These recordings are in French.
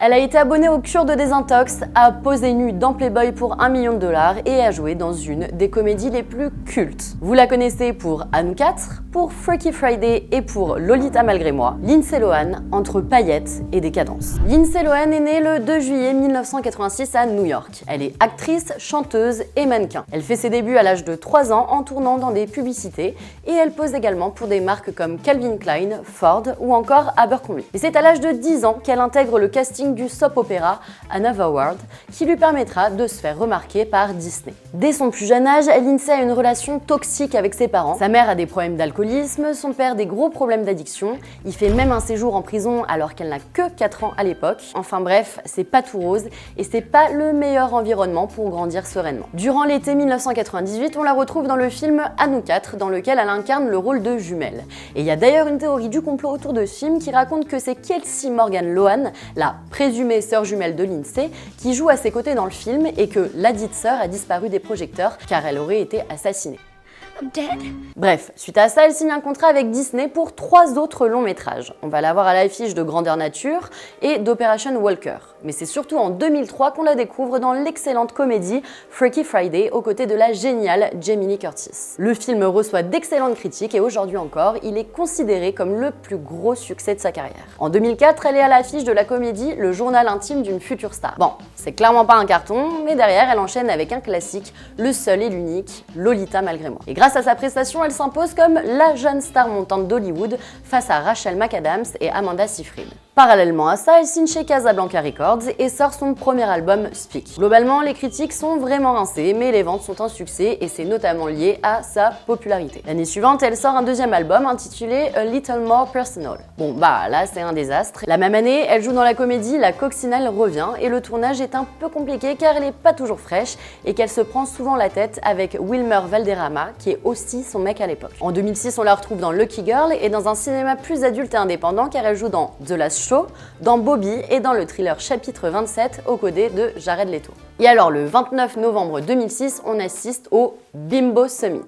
Elle a été abonnée aux cures de désintox, a posé nue dans Playboy pour $1 million et a joué dans une des comédies les plus cultes. Vous la connaissez pour Anne 4, pour Freaky Friday et pour Lolita malgré moi, Lindsay Lohan entre paillettes et décadence. Lindsay Lohan est née le 2 juillet 1986 à New York. Elle est actrice, chanteuse et mannequin. Elle fait ses débuts à l'âge de 3 ans en tournant dans des publicités et elle pose également pour des marques comme Calvin Klein, Ford ou encore Abercrombie. Et c'est à l'âge de 10 ans qu'elle intègre le casting du soap opéra Another World qui lui permettra de se faire remarquer par Disney. Dès son plus jeune âge, Lindsay a une relation toxique avec ses parents. Sa mère a des problèmes d'alcoolisme, son père des gros problèmes d'addiction. Il fait même un séjour en prison alors qu'elle n'a que 4 ans à l'époque. Enfin bref, c'est pas tout rose et c'est pas le meilleur environnement pour grandir sereinement. Durant l'été 1998, on la retrouve dans le film Anne 4 dans lequel elle incarne le rôle de jumelle. Et il y a d'ailleurs une théorie du complot autour de ce film qui raconte que c'est Kelsey Morgan Lohan, la présumée sœur jumelle de Lindsay, qui joue à ses côtés dans le film et que ladite sœur a disparu des projecteurs car elle aurait été assassinée. Bref, suite à ça, elle signe un contrat avec Disney pour 3 autres longs métrages. On va la voir à l'affiche de Grandeur Nature et d'Operation Walker. Mais c'est surtout en 2003 qu'on la découvre dans l'excellente comédie Freaky Friday aux côtés de la géniale Jamie Lee Curtis. Le film reçoit d'excellentes critiques et aujourd'hui encore, il est considéré comme le plus gros succès de sa carrière. En 2004, elle est à l'affiche de la comédie Le journal intime d'une future star. Bon, c'est clairement pas un carton, mais derrière, elle enchaîne avec un classique, le seul et l'unique, Lolita malgré moi. Et grâce à sa prestation, elle s'impose comme la jeune star montante d'Hollywood face à Rachel McAdams et Amanda Seyfried. Parallèlement à ça, elle signe chez Casablanca Records et sort son premier album Speak. Globalement, les critiques sont vraiment rincées, mais les ventes sont un succès et c'est notamment lié à sa popularité. L'année suivante, elle sort un deuxième album intitulé A Little More Personal. Bon bah là, c'est un désastre. La même année, elle joue dans la comédie La Coccinelle revient et le tournage est un peu compliqué car elle est pas toujours fraîche et qu'elle se prend souvent la tête avec Wilmer Valderrama qui est aussi son mec à l'époque. En 2006, on la retrouve dans Lucky Girl et dans un cinéma plus adulte et indépendant car elle joue dans The Last Show, dans Bobby et dans le thriller Chapitre 27 aux côtés de Jared Leto. Et alors le 29 novembre 2006, on assiste au Bimbo Summit.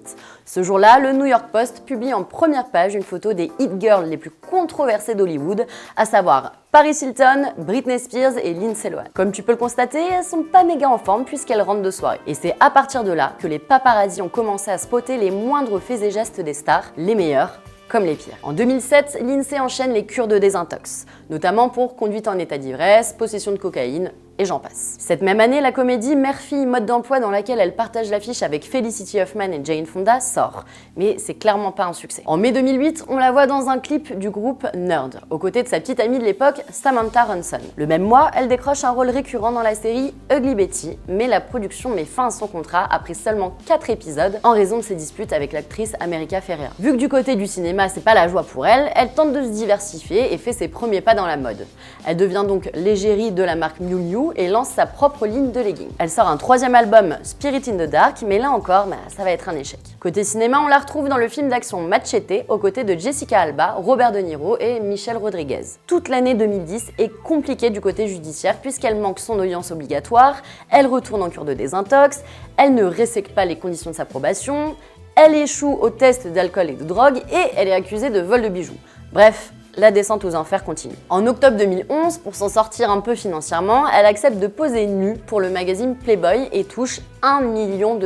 Ce jour-là, le New York Post publie en première page une photo des hit girls les plus controversées d'Hollywood, à savoir Paris Hilton, Britney Spears et Lindsay Lohan. Comme tu peux le constater, elles sont pas méga en forme puisqu'elles rentrent de soirée. Et c'est à partir de là que les paparazzis ont commencé à spotter les moindres faits et gestes des stars, les meilleurs comme les pires. En 2007, Lindsay enchaîne les cures de désintox, notamment pour conduite en état d'ivresse, possession de cocaïne, et j'en passe. Cette même année, la comédie Mère-fille, mode d'emploi dans laquelle elle partage l'affiche avec Felicity Huffman et Jane Fonda sort, mais c'est clairement pas un succès. En mai 2008, on la voit dans un clip du groupe Nerd, aux côtés de sa petite amie de l'époque, Samantha Ronson. Le même mois, elle décroche un rôle récurrent dans la série Ugly Betty, mais la production met fin à son contrat après seulement 4 épisodes en raison de ses disputes avec l'actrice America Ferrera. Vu que du côté du cinéma, c'est pas la joie pour elle, elle tente de se diversifier et fait ses premiers pas dans la mode. Elle devient donc l'égérie de la marque Miu Miu et lance sa propre ligne de leggings. Elle sort un 3e album, Spirit in the Dark, mais là encore, ça va être un échec. Côté cinéma, on la retrouve dans le film d'action Machete, aux côtés de Jessica Alba, Robert De Niro et Michelle Rodriguez. Toute l'année 2010 est compliquée du côté judiciaire puisqu'elle manque son audience obligatoire, elle retourne en cure de désintox, elle ne respecte pas les conditions de sa probation, elle échoue au test d'alcool et de drogue et elle est accusée de vol de bijoux. Bref, la descente aux enfers continue. En octobre 2011, pour s'en sortir un peu financièrement, elle accepte de poser nue pour le magazine Playboy et touche $1 million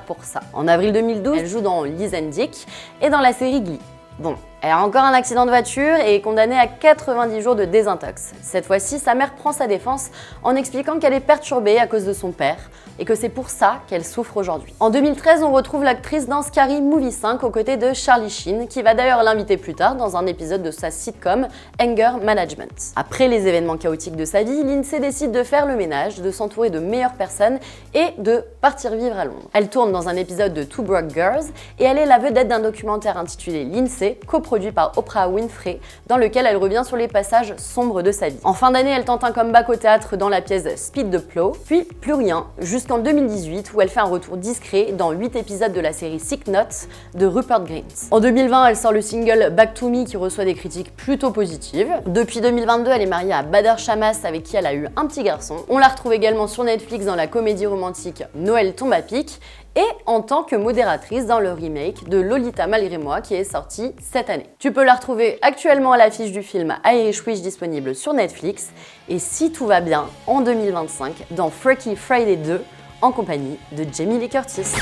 pour ça. En avril 2012, elle joue dans Liz and Dick et dans la série Glee. Bon, elle a encore un accident de voiture et est condamnée à 90 jours de désintox. Cette fois-ci, sa mère prend sa défense en expliquant qu'elle est perturbée à cause de son père et que c'est pour ça qu'elle souffre aujourd'hui. En 2013, on retrouve l'actrice dans Scary Movie 5 aux côtés de Charlie Sheen, qui va d'ailleurs l'inviter plus tard dans un épisode de sa sitcom Anger Management. Après les événements chaotiques de sa vie, Lindsay décide de faire le ménage, de s'entourer de meilleures personnes et de partir vivre à Londres. Elle tourne dans un épisode de Two Broke Girls et elle est la vedette d'un documentaire intitulé Lindsay, coproduit par Oprah Winfrey, dans lequel elle revient sur les passages sombres de sa vie. En fin d'année, elle tente un comeback au théâtre dans la pièce Speed the Plow, puis plus rien, jusqu'en 2018 où elle fait un retour discret dans 8 épisodes de la série Sick Notes de Rupert Grint. En 2020, elle sort le single Back to Me qui reçoit des critiques plutôt positives. Depuis 2022, elle est mariée à Bader Shammas avec qui elle a eu un petit garçon. On la retrouve également sur Netflix dans la comédie romantique Noël tombe à pic. et en tant que modératrice dans le remake de Lolita malgré moi qui est sorti cette année. Tu peux la retrouver actuellement à l'affiche du film Irish Witch disponible sur Netflix et si tout va bien en 2025 dans Freaky Friday 2 en compagnie de Jamie Lee Curtis.